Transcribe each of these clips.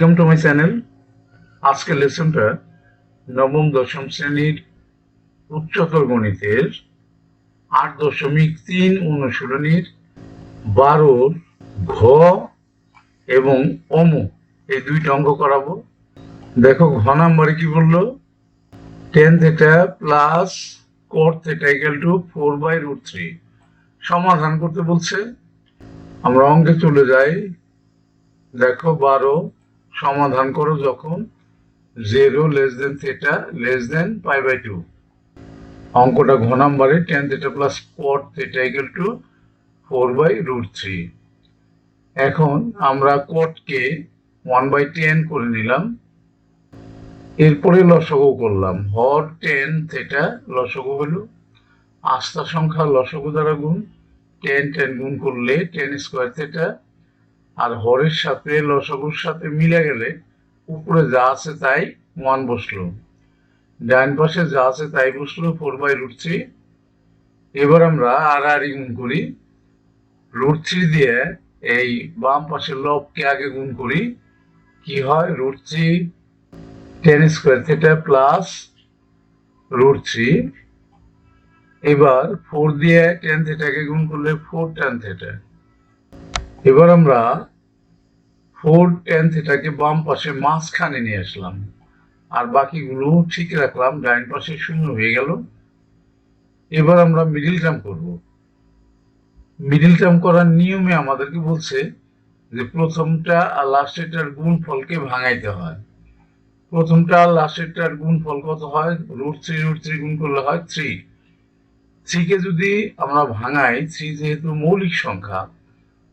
Welcome to my channel. আজকের লেসনটা নবম-দশম শ্রেণীর উচ্চতর গণিতের 8.3 অনুশীলনীর 12 ঘ এবং অম এই দুইটা অঙ্ক করাবো। দেখো ঘ নাম্বারে কি বললো, tan θ প্লাস cot θ = 4/√3 সমাধান করতে বলছে। আমরা অঙ্কে চলে যাই। দেখো 12 সমাধান করো যখন 0 θ π/2। অঙ্কটা ঘ নাম্বারে tan θ প্লাস cot θ = 4/√3। এখন আমরা cot কে 1/10 করে নিলাম, এরপরে লসাগু করলাম। হর tan θ লসাগু হলো আস্থা সংখ্যা লসাগু দ্বারা গুণ, tan গুণ করলে tan² θ, আর হরের সাথে লসাগুর সাথে মিলে গেলে উপরে যা আছে তাই 1 বসলো, ডান পাশে যা আছে তাই বসলো 4/√3। এবার আমরা আর গুণ করি, √3 দিয়ে এই বাম পাশের লবকে আগে গুণ করি, কি হয় √3 tan² θ প্লাস √3। এবার 4 দিয়ে tan θ কে গুণ করলে 4 tan θ। এবার আমরা 4 tan θ কে বাম পাশে মাঝখানে নিয়ে আসলাম, আর বাকিগুলো ঠিক রাখলাম, ডান পাশে 0 হয়ে গেল। এবার আমরা মিডিল টার্ম করব। মিডিল টার্ম করার নিয়মে আমাদেরকে বলছে যে প্রথমটা আর লাস্টেরটার গুণফলকে ভাঙাইতে হয়। প্রথমটা আর লাস্টেরটার গুণফল কত হয়, √3 গুণ করলে হয় 3। 3 কে যদি আমরা ভাঙাই, 3 যেহেতু মৌলিক সংখ্যা,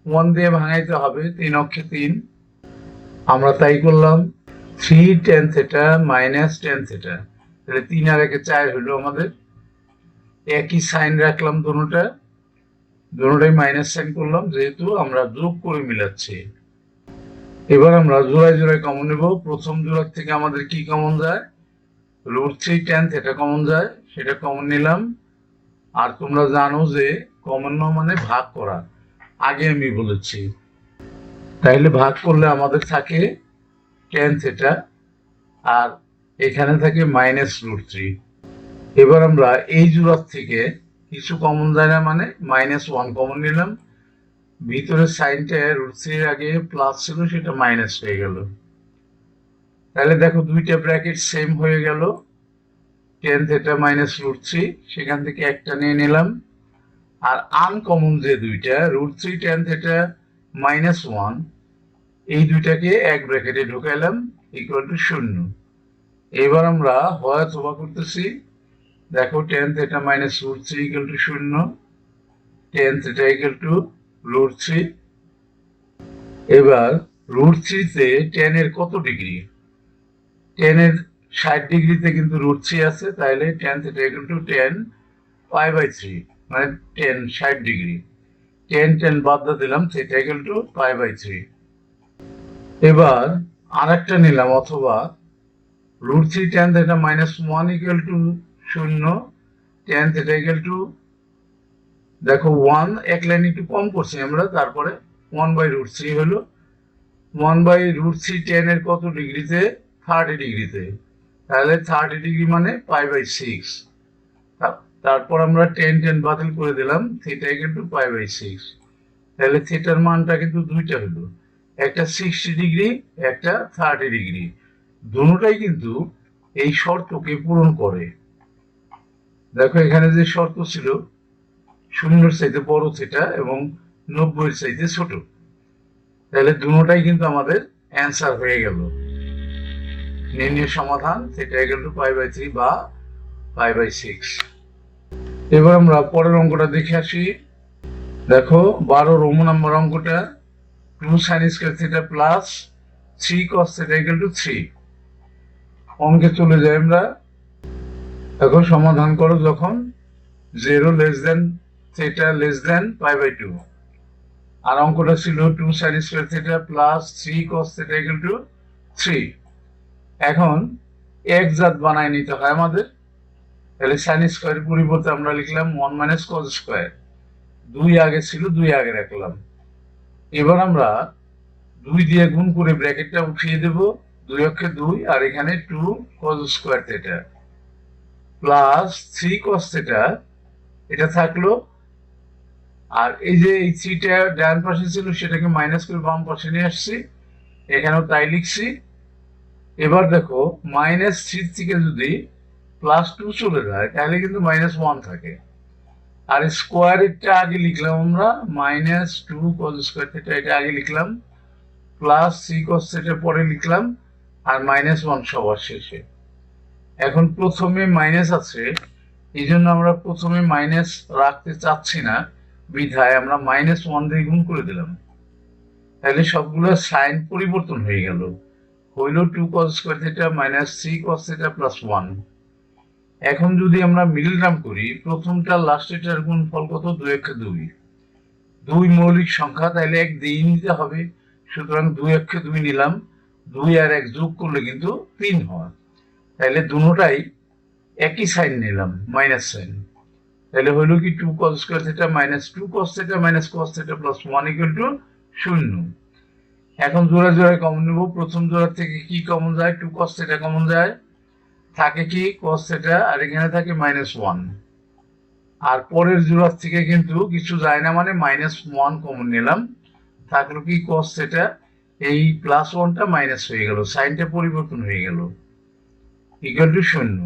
1 দিয়ে ভাঙাইতে হবে, 3 অক্ষে 3। আমরা তাই করলাম। 3 tan θ মাইনাস tan θ, তাহলে 3 আর 1 4 হলো আমাদের। একই সাইন রাখলাম, দুটোটাই মাইনাস সাইন করলাম, যেহেতু আমরা যোগ করে মিলাচ্ছি। এবার আমরা জোড়ায় জোড়ায় কমন নেব। প্রথম জোড়ার থেকে আমাদের কি কমন যায়, √3 tan θ কমন যায়, সেটা কমন নিলাম। আর তোমরা জানো যে কমন নেওয়া মানে ভাগ করা, আগে আমি বলেছি। তাইলে ভাগ করলে আমাদের থাকে tan θ, আর এখানে থাকে -√3। এবার আমরা এই জোড়ার থেকে কিছু কমন যায় না, মানে -1 কমন নিলাম। ভিতরের সাইনটা √3 আগে প্লাস ছিল, সেটা মাইনাস হয়ে গেল। তাহলে দেখো দুইটা ব্র্যাকেট সেম হয়ে গেল, tan θ -√3, সেখান থেকে একটা নিয়ে নিলাম। আর আনকমন যে দুইটা, √3 tan θ -1, এই দুইটাকে এক ব্র্যাকেটে ঢুকাইলাম, = 0। এবার আমরা হয় অথবা করতেছি। দেখো tan θ -√3 = 0, tan θ √3। এবার √3 তে tan এর কত ডিগ্রি, tan এর 60 ডিগ্রিতে কিন্তু √3 আছে, তাহলে tan θ tan π/3, মানে tan 60 ডিগ্রি। tan বাদ দিলাম, θ π/3। এবার আরেকটা নিলাম, অথবা √3 tan θ -1 = 0, tan θ দেখো 1 এক লাইন একটু কম করছি আমরা, তারপরে 1/√3 হলো। 1/√3 tan এর কত ডিগ্রিতে, 30 ডিগ্রিতে, তাহলে 30 ডিগ্রি মানে π/6। তারপর আমরা tan বাতিল করে দিলাম, θ π/6। তাহলে থিটার মানটা কিন্তু দুইটা হলো, একটা 60 ডিগ্রি, একটা 30 ডিগ্রি। দুটোটাই কিন্তু এই শর্তকে পূরণ করে। দেখো এখানে যে শর্ত ছিল 0-র চাইতে বড় θ এবং 90-র চাইতে ছোট, তাহলে দুটোটাই কিন্তু আমাদের অ্যান্সার হয়ে গেল। নির্ণয় সমাধান θ = π/3 বা π/6। এবার আমরা পরের অঙ্কটা দেখে আসি। দেখো 12 রোম নাম্বার অঙ্কটা, 2 sin² θ প্লাস 3 cos θ = 3। অঙ্কে চলে যাই আমরা। এখন সমাধান করো যখন 0 θ π/2। আর অঙ্কটা ছিল 2 sin² θ প্লাস 3 cos θ = 3। এখন একজাত বানায় নিতে হয় আমাদের, তাহলে sin² পরিবর্তে আমরা লিখলাম 1 - cos²। 2 আগে ছিল, 2 আগে রাখলাম। এবার আমরা 2 দিয়ে গুণ করে ব্র্যাকেটটা উঠিয়ে দেব, 2 অক্ষে 2, আর এখানে 2 cos square theta plus 3 cos theta, এটা থাকলো। আর এই যে এই 3টা ডান পাশে ছিল সেটাকে মাইনাস করে বাম পাশে নিয়ে আসছি, এখানেও তাই লিখছি। এবার দেখো -3 থেকে যদি +2 চলে যায় তাহলে কিন্তু -1 থাকে। আর স্কোয়ারেরটা আগে লিখলাম আমরা, -2 cos স্কয়ার থিটা এটা আগে লিখলাম, প্লাস 3 cos থিটা পরে লিখলাম, আর -1 সবার শেষে। এখন প্রথমে মাইনাস আছে, এই জন্য আমরা প্রথমে মাইনাস রাখতে চাচ্ছি না, বিধায় আমরা -1 দিয়ে গুণ করে দিলাম। তাহলে সবগুলো সাইন পরিবর্তন হয়ে গেল, হইল 2 cos square theta -3 cos theta +1। এখন যদি আমরা মিডল টার্ম করি, প্রথমটা লাস্টেরটার গুণফল কত? 2 অক্ষে 2, 2 মৌলিক সংখ্যা, তাহলে 1 দিয়ে নিতে হবে, সুতরাং 2 অক্ষে 2 নিলাম, 2 আর 1 যোগ করলে কিন্তু 3 হয়, তাহলে দুটোটাই একই সাইন নিলাম, মাইনাস সাইন। তাহলে হইল কি 2 cos square theta -2 cos theta cos theta +1 = 0। এখন জোড়া জোড়ায় কমন নেব, প্রথম জোড়া থেকে কি কমন যায়? 2 cos থিটা কমন যায়, থাকে কি cos থিটা, আর এখানে থাকে -1। আর পরের জোড়া থেকে কিন্তু কিছু যায় না, মানে -1 কমন নিলাম, থাকলো কি cos থিটা, এই +1টা মাইনাস হয়ে গেল, সাইনটা পরিবর্তন হয়ে গেল, = 0।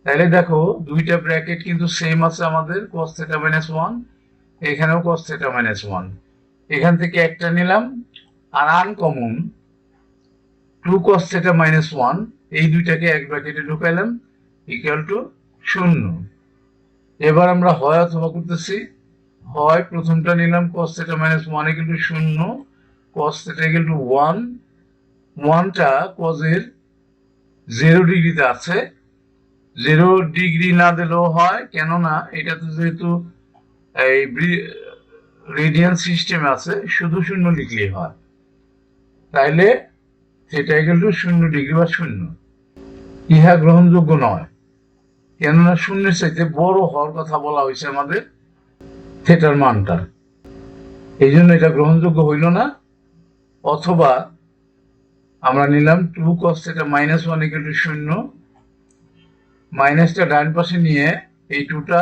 তাহলে দেখো দুইটা ব্র্যাকেট কিন্তু সেম আছে আমাদের, cos থিটা -1, এখানেও cos থিটা -1, এখান থেকে একটা নিলাম, আর আনকমন 2 cos থিটা -1, এই দুইটাকে এক ব্র্যাকেটে ঢুকাইলাম, = 0। এবার আমরা হয় অথবা করতেছি, হয় প্রথমটা নিলাম cos theta -1 = 0, cos theta = 1, 1টা cos এর 0 ডিগ্রিতে আছে, 0 ডিগ্রি না দিলেও হয়, কেননা এটা তো যেহেতু এই রেডিয়ান সিস্টেমে আছে, শুধু 0 লিখলেই হয়, তাইলে সেটা = 0 ডিগ্রি বা 0। ইহা গ্রহণযোগ্য নয়, কেননা 0-এর চাইতে বড় হওয়ার কথা বলা হয়েছে আমাদের থিটার মানটা, এই জন্য এটা গ্রহণযোগ্য হইল না। অথবা আমরা নিলাম 2 cos থিটা -1 = 0, মাইনাসটা ডান পাশে নিয়ে এই 2টা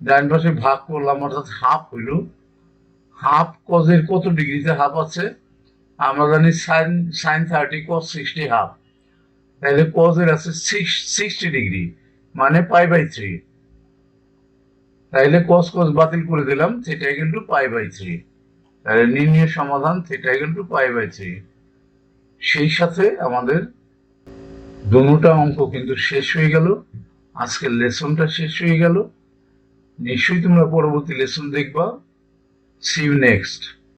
ডান পাশে ভাগ করলাম, অর্থাৎ হাফ হইল। হাফ cos এর কত ডিগ্রিতে হাফ আছে? আমরা জানি sin 30 cos 60 হাফ, তাহলে cos এর আছে 60 ডিগ্রি, মানে π/3। তাহলে cos বাতিল করে দিলাম, থিটা = π/3। তাহলে নির্ণয় সমাধান থিটা = π/3। সেই সাথে আমাদের দুটোটা অঙ্ক কিন্তু শেষ হয়ে গেল, আজকের লেসনটা শেষ হয়ে গেল। নিশ্চয়ই তোমরা পরবর্তী লেসন দেখবা। See you next.